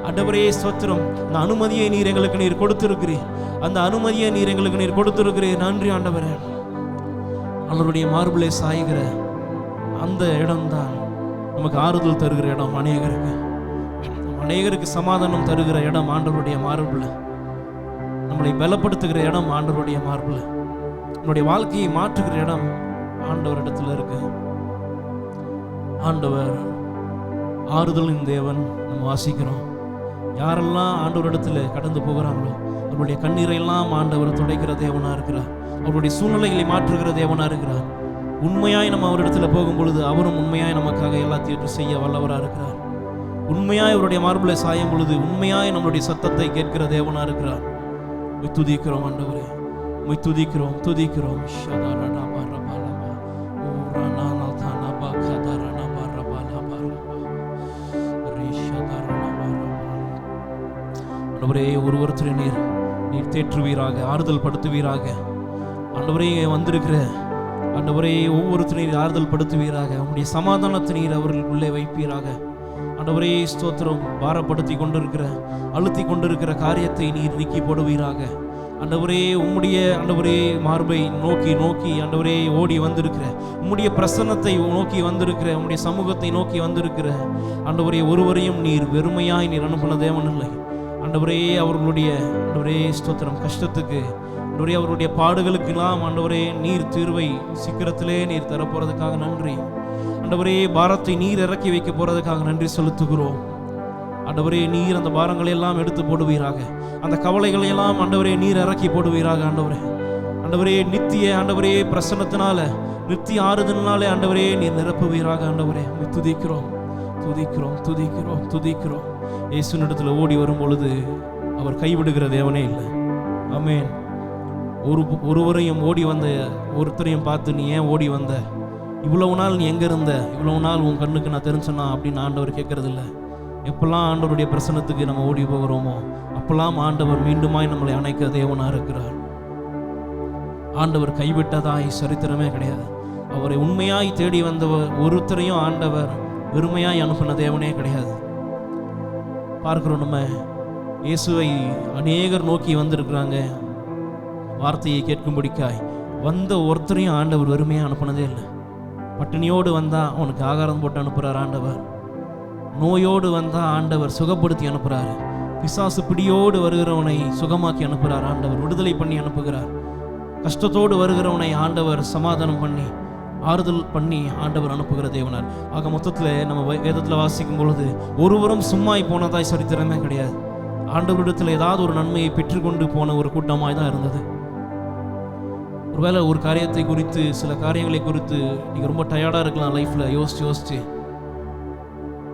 Speaker 1: ஆண்டவரே ஸ்தோத்திரம், அந்த அனுமதியை நீர் எங்களுக்கு நீர் கொடுத்திருக்கிறீர். அந்த அனுமதியை நீர் எங்களுக்கு நீர் கொடுத்திருக்கிறீர். நன்றி ஆண்டவரே. அவருடைய மார்பிலை சாய்கிற அந்த இடம்தான் நமக்கு ஆறுதல் தருகிற இடம். அநேகருக்கு சமாதானம் தருகிற இடம் ஆண்டவருடைய மார்பில். நம்மளை பலப்படுத்துகிற இடம் ஆண்டவருடைய மார்பில். நம்முடைய வாழ்க்கையை மாற்றுகிற இடம் ஆண்டவரிடத்தில் இருக்கு. ஆண்டவர் ஆறுதலின் தேவன் நம்ம வாசிக்கிறோம். யாரெல்லாம் ஆண்டவரிடத்தில் கடந்து போகிறாங்களோ அவருடைய கண்ணீரையெல்லாம் ஆண்டவர் துடைக்கிற தேவனா இருக்கிறார். அவருடைய சூழ்நிலைகளை மாற்றுகிற தேவனா இருக்கிறார். உண்மையாய் நம்ம அவரிடத்துல போகும் பொழுது அவரும் உண்மையாய் நமக்காக எல்லாத்தையும் செய்ய வல்லவராக இருக்கிறார். உண்மையாய் அவருடைய மார்பிளை சாயும் பொழுது உண்மையாய் நம்மளுடைய சத்தத்தை கேட்கிற தேவனா இருக்கிறார். துதிக்கிறோம் ஆண்டவரே, துதிக்கிறோம் துதிக்கிறோம். ஆண்டவரே, ஒருவருத்தரை நீர் தேற்றுவீராக, ஆறுதல் படுத்துவீராக. ஆண்டவரே, வந்திருக்கிற ஆண்டவரே ஒவ்வொருத்தரையும் ஆறுதல் படுத்துவீராக. உங்களுடைய சமாதானத்தை நீர் அவர்களுக்குள்ளே வைப்பீராக. ஆண்டவரே ஸ்தோத்திரம். பாரப்படுத்தி கொண்டிருக்கிற அழுத்தி கொண்டிருக்கிற காரியத்தை நீர் நீக்கி போடுவீராக. ஆண்டவரே, உம்முடைய ஆண்டவரே மார்பை நோக்கி நோக்கி ஆண்டவரே ஓடி வந்திருக்கிற, உம்முடைய பிரசன்னத்தை நோக்கி வந்திருக்கிற, உம்முடைய சமூகத்தை நோக்கி வந்திருக்கிற ஆண்டவரே ஒருவரையும் நீர் வெறுமையாய் நீர் அனுப்பின தேவன் இல்லை. ஆண்டவரே, அவர்களுடைய ஆண்டவரே ஸ்தோத்திரம் கஷ்டத்துக்கு ஆண்டவரே அவருடைய பாடுகளுக்கெல்லாம் ஆண்டவரே நீர் தீர்வை சீக்கிரத்திலே நீர் தரப்போறதுக்காக நன்றி. ஆண்டவரே, பாரத்தை நீர் இறக்கி வைக்க போறதுக்காக நன்றி செலுத்துகிறோம். ஆண்டவரே, நீர் அந்த பாரங்களை எல்லாம் எடுத்து போடுவீராக. அந்த கவலைகளை எல்லாம் ஆண்டவரே நீர் இறக்கி போடுவீராக. ஆண்டவரே நித்திய ஆண்டவரே பிரசன்னத்தினால நித்திய ஆறுதலினாலே ஆண்டவரே நீர் நிரப்புவீராக. ஆண்டவரே, துதிக்கிறோம் துதிக்கிறோம் துதிக்கிறோம் துதிக்கிறோம். இயேசுவினிடத்தில் ஓடி வரும் பொழுது அவர் கைவிடுகிற தேவனே இல்லை. ஆமென். ஒருவரையும் ஓடி வந்த ஒருத்தரையும் பார்த்து நீ ஏன் ஓடி வந்த, இவ்வளவு நாள் நீ எங்கே இருந்த, இவ்வளவு நாள் உன் கண்ணுக்கு நான் தெரிஞ்சேன்னா அப்படின்னு ஆண்டவர் கேட்கறது இல்லை. எப்பெல்லாம் ஆண்டவருடைய பிரசன்னத்துக்கு நம்ம ஓடி போகிறோமோ அப்பெல்லாம் ஆண்டவர் மீண்டுமாய் நம்மளை அணைக்க தேவனாக இருக்கிறார். ஆண்டவர் கைவிட்டதாய் சரித்திரமே கிடையாது. அவரை உண்மையாய் தேடி வந்தவர் ஒருத்தரையும் ஆண்டவர் வெறுமையாய் அனுப்பின தேவனே கிடையாது. பார்க்கிறோம், நம்ம இயேசுவை அநேகர் நோக்கி வந்திருக்கிறாங்க வார்த்தையை கேட்கும்படிக்காய். வந்த ஒருத்தரையும் ஆண்டவர் வெறுமையாக அனுப்பினதே இல்லை. பட்டினியோடு வந்தால் அவனுக்கு ஆகாரம் போட்டு அனுப்புகிறார் ஆண்டவர். நோயோடு வந்தால் ஆண்டவர் சுகப்படுத்தி அனுப்புகிறார். பிசாசு பிடியோடு வருகிறவனை சுகமாக்கி அனுப்புகிறார் ஆண்டவர். விடுதலை பண்ணி அனுப்புகிறார். கஷ்டத்தோடு வருகிறவனை ஆண்டவர் சமாதானம் பண்ணி ஆறுதல் பண்ணி ஆண்டவர் அனுப்புகிற தேவனார். ஆக மொத்தத்தில் நம்ம வேதத்தில் வாசிக்கும் பொழுது ஒருவரும் சும்மாய் போனதாய் சரித்திரமே கிடையாது. ஆண்டவரிடத்தில் ஏதாவது ஒரு நன்மையை பெற்றுக்கொண்டு போன ஒரு கூட்டமாய் தான் இருந்தது. ஒருவேளை ஒரு காரியத்தை குறித்து சில காரியங்களை குறித்து நீங்கள் ரொம்ப டயர்டாக இருக்கலாம். லைஃப்பில் யோசிச்சு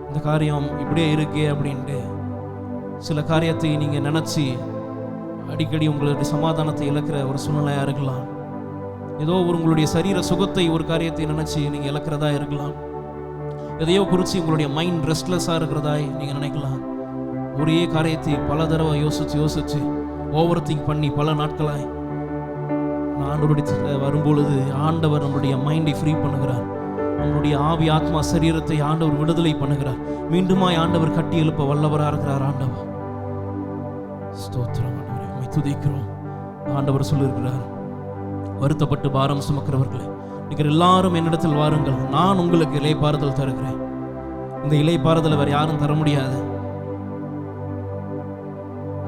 Speaker 1: இந்த காரியம் இப்படியே இருக்கே அப்படின்ட்டு சில காரியத்தை நீங்கள் நினச்சி அடிக்கடி உங்களுடைய சமாதானத்தை இழக்கிற ஒரு சூழ்நிலையாக இருக்கலாம். ஏதோ உங்களுடைய சரீர சுகத்தை ஒரு காரியத்தை நினச்சி நீங்கள் இழக்கிறதா இருக்கலாம். எதையோ குறித்து உங்களுடைய மைண்ட் ரெஸ்ட்லெஸ்ஸாக இருக்கிறதாய் நீங்கள் நினைக்கலாம். ஒரே காரியத்தை பல தடவை யோசிச்சு ஓவர் திங்க் பண்ணி பல நாட்களாய் ஆண்டவருடைய வரும்பொழுது ஆண்டவர் நம்மளுடைய மைண்டை ஃப்ரீ பண்ணுகிறார். நம்மளுடைய ஆவி ஆத்மா சரீரத்தை ஆண்டவர் விடுதலை பண்ணுகிறார். மீண்டுமாய் ஆண்டவர் கட்டி எழுப்ப வல்லவராக இருக்கிறார் ஆண்டவர். ஸ்தோத்திரம் ஆண்டவரே, உம்மை துதிக்கிறோம். ஆண்டவர் சொல்லியிருக்கிறார், வருத்தப்பட்டு பாரம் சுமக்கிறவர்களே நீங்கள் எல்லாரும் என்னிடத்தில் வாருங்கள், நான் உங்களுக்கு இளைப்பாறுதல் தருகிறேன். இந்த இளைப்பாறுதலை வேறு யாரும் தர முடியாது.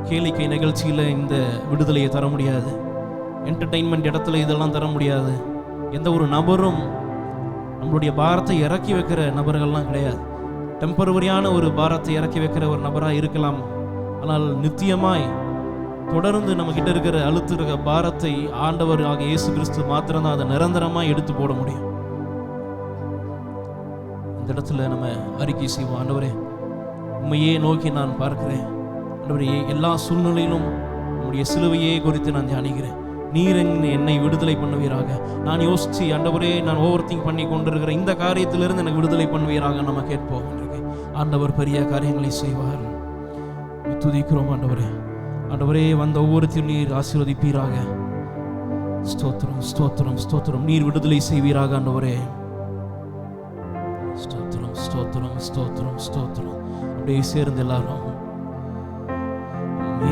Speaker 1: கேளிக்கை நிகழ்ச்சியில் இந்த விடுதலையை தர முடியாது. என்டர்டெயின்மெண்ட் இடத்துல இதெல்லாம் தர முடியாது. எந்த ஒரு நபரும் நம்மளுடைய பாரத்தை இறக்கி வைக்கிற நபர்கள்லாம் கிடையாது. டெம்பரவரியான ஒரு பாரத்தை இறக்கி வைக்கிற ஒரு நபராக இருக்கலாம். ஆனால் நித்தியமாய் தொடர்ந்து நம்மக்கிட்ட இருக்கிற அழுத்துற பாரத்தை ஆண்டவர் ஆக இயேசு கிறிஸ்து மாத்திரம்தான் அதை நிரந்தரமாக எடுத்து போட முடியும். இந்த இடத்துல நம்ம அறிக்கை செய்வோம், ஆண்டவரே உண்மையே நோக்கி நான் பார்க்கிறேன். ஆண்டவரே, எல்லா சூழ்நிலையிலும் உம்முடைய சிலுவையே குறித்து நான் தியானிக்கிறேன். நீர் என்னை விடுதலை பண்ணுவீராக. நான் யோசித்து ஆண்டவரே நான் ஓவர் திங்க் பண்ணி கொண்டிருக்கிற இந்த காரியத்திலிருந்து எனக்கு விடுதலை பண்ணுவீராக நம்ம கேட்போம். ஆண்டவர் பெரிய காரியங்களை செய்வார். துதிக்கிறோம் ஆண்டவரே. ஆண்டவரே, வந்த ஒவ்வொருத்தையும் நீர் ஆசீர்வதிப்பீராக. ஸ்தோத்திரம் ஸ்தோத்திரம் ஸ்தோத்திரம். நீர் விடுதலை செய்வீராக ஆண்டவரே. ஸ்தோத்திரம் ஸ்தோத்திரம் ஸ்தோத்திரம் ஸ்தோத்திரம். அப்படியே சேர்ந்து எல்லாரும்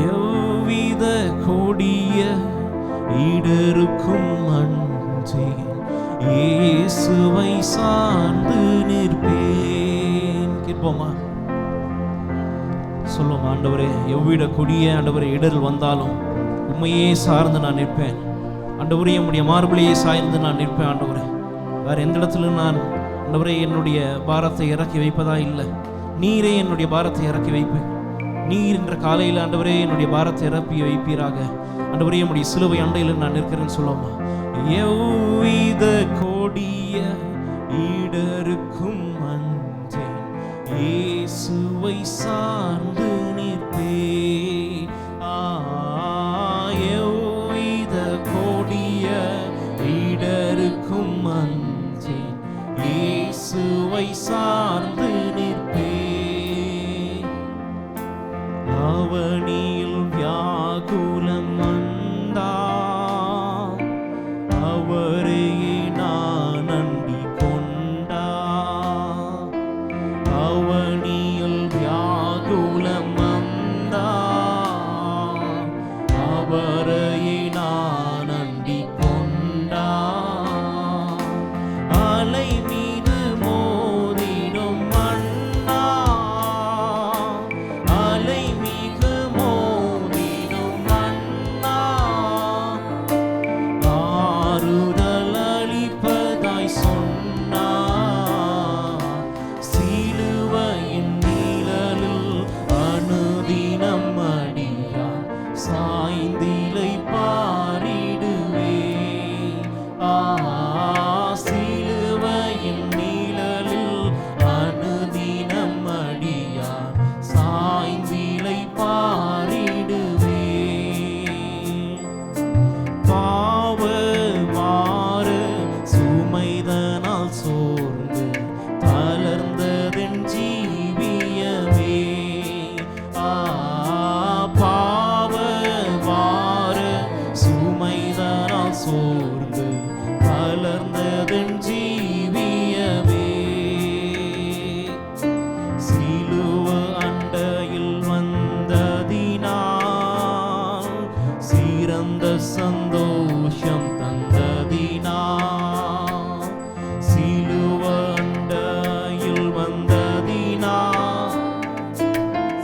Speaker 1: எவ்வித கொடிய இடருக்கும் அஞ்சேன், இயேசுவை சார்ந்து நிற்பேன். கேட்போமா? சொல்லுவோம், ஆண்டவரே எவ்விட கொடிய ஆண்டவரே இடர்கள் வந்தாலும் உண்மையே சார்ந்து நான் நிற்பேன். ஆண்டவரே உம்முடைய மார்பிளையே சாய்ந்து நான் நிற்பேன். ஆண்டவரே, வேறு எந்த இடத்துல நான் ஆண்டவரே என்னுடைய பாரத்தை இறக்கி வைப்பதா இல்லை. நீரே என்னுடைய பாரத்தை இறக்கி வைப்பேன். நீர் என்ற காலையில் ஆண்டவரே என்னுடைய பாரத்தை இறப்பி வைப்பீராக. ஆண்டவரே உம்முடைய சிலுவை அண்டையில் நான் நிற்கிறேன்னு சொல்லுவோமா? எவ்வித கொடிய இடருக்கும் அஞ்சேன், இயேசுவை சார்ந்து நிற்பேன். எவ்வித கொடிய இடருக்கும் அஞ்சேன். இயேசுவை சார்ந்து நிற்பேன். அவனில் வியாகுலம் வந்தா அவரையே நான் அண்டிக் கொண்டா. அவனில் வியாகுலம் வந்தா அவரையே நான் அண்டிக் கொண்டா. அலை மீது மோதிடும் மன்னா, அலை மிகு மோதிடும் மன்னா, ஆறுதல் அளிப்பதாய் சொன்னார். சிலுவையின் நிழலில் அனுதினம் அடியார் சாய்ந்திலை பாரிடுவே. சிலுவையின் நிழலில் அனுதினம் அடியார் சாய்ந்திலை பாரிடுவே. பாவ மாற சுமைதனால் சோர்ந்து தளர்ந்ததென் ஜீவியமே. பாவ மாற சுமைதனால் சோர்ந்து தளர்ந்ததென் ஜீவியமே. சிலுவ அண்டையில் வந்ததினால் சிறந்த சந்தோஷம் தந்ததினால். சிலுவ அண்டையில் வந்ததினால்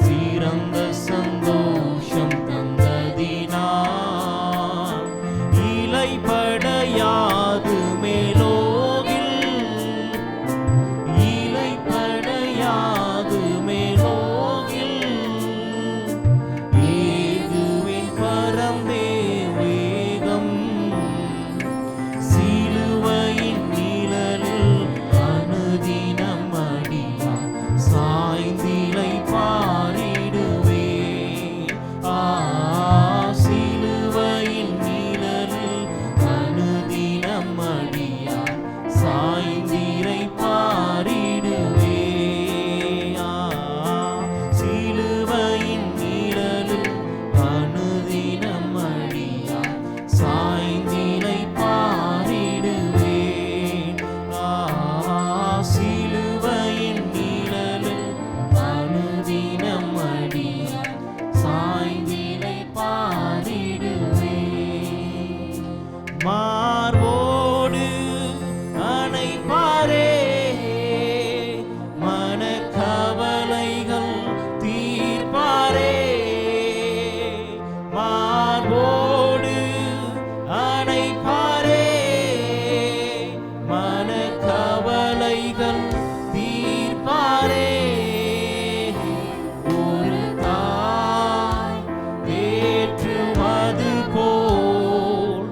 Speaker 1: சிறந்த சந்தோஷம் தந்ததினால். இலைப்படையாது மேலோகில், இலைப்படையாது மேலோகில், ஏகுவின் பரந்தே வேகம். சிலுவையின் நிழலில் அனுதினம் அடியார் சாய்ந்திலை பாரிடுவே. சிலுவையின் நிழலில் அனுதினம் அடியார் சாய்ந்திலை பாரிடுவே. சிலுவையின் நிழலில் அனுதினம் அடியார் சாய்ந்திலை பாரிடுவே. சிலுவையின் நிழலில் அனுதினம் அடியார் சாய்ந்திலை பாரிடுவே. மார்போடு அணைப்பாரே, மனக்கவலைகள் தீர்ப்பாரே. மார்போடு அணைப்பாரே, மனக்கவலைகள் தீர்ப்பாரே. ஒரு தாய் தேற்றுவது போல்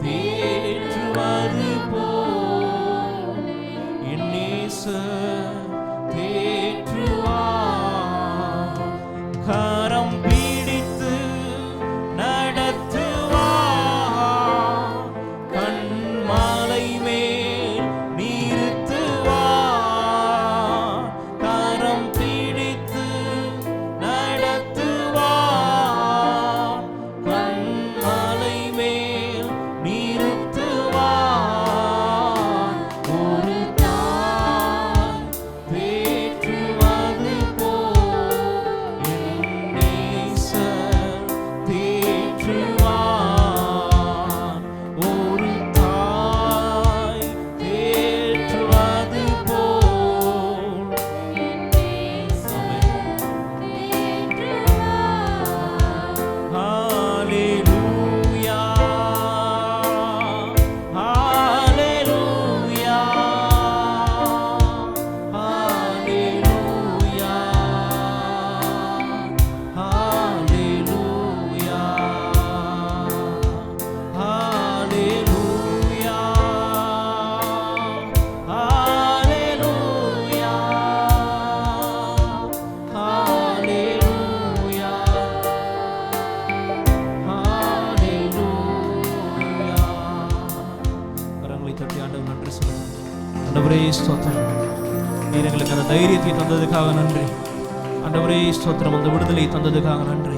Speaker 1: தேற்றுவது போல் என் நேசர் தேற்றுவார். கரம் பிடித்து நடத்துவார், கண்மாலை மேல் நிறுத்துவார். கரம் பிடித்து நடத்துவார், கண்மாலை மேல் நிறுத்துவார். ஒரு தாய் தேற்றுவது போல் என் நேசர் தேற்றுவார். ஒரு தாய் ஆண்டவரே ஸ்தோத்திரம். நீர் எங்களுக்கு அந்த தைரியத்தை தந்ததுக்காக நன்றி ஆண்டவரே ஸ்தோத்திரம். அந்த விடுதலை தந்ததுக்காக நன்றி.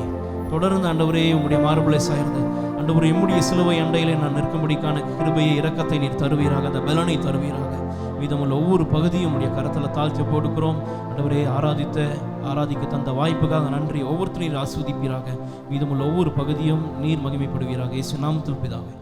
Speaker 1: தொடர்ந்து ஆண்டவரே உம்முடைய மார்பலை சாய்ந்து ஆண்டவரே எம்முடைய சிலுவை அண்டையிலே நான் நிற்கும்படிக்கான கிருபையை இரக்கத்தை நீர் தருவீராக, அந்த பலனை தருவீராக. மீதமுள்ள ஒவ்வொரு பகுதியும் உடைய கரத்தில் தாழ்த்தி போடுக்கிறோம் ஆண்டவரே. ஆராதிக்க தந்த வாய்ப்புக்காக நன்றி. ஒவ்வொருத்தரையும் ஆஸ்வதிப்பீராக. மீதமுள்ள ஒவ்வொரு பகுதியும் நீர் மகிமைப்படுவீராக. இயேசு நாமத்தில் பிதாவே.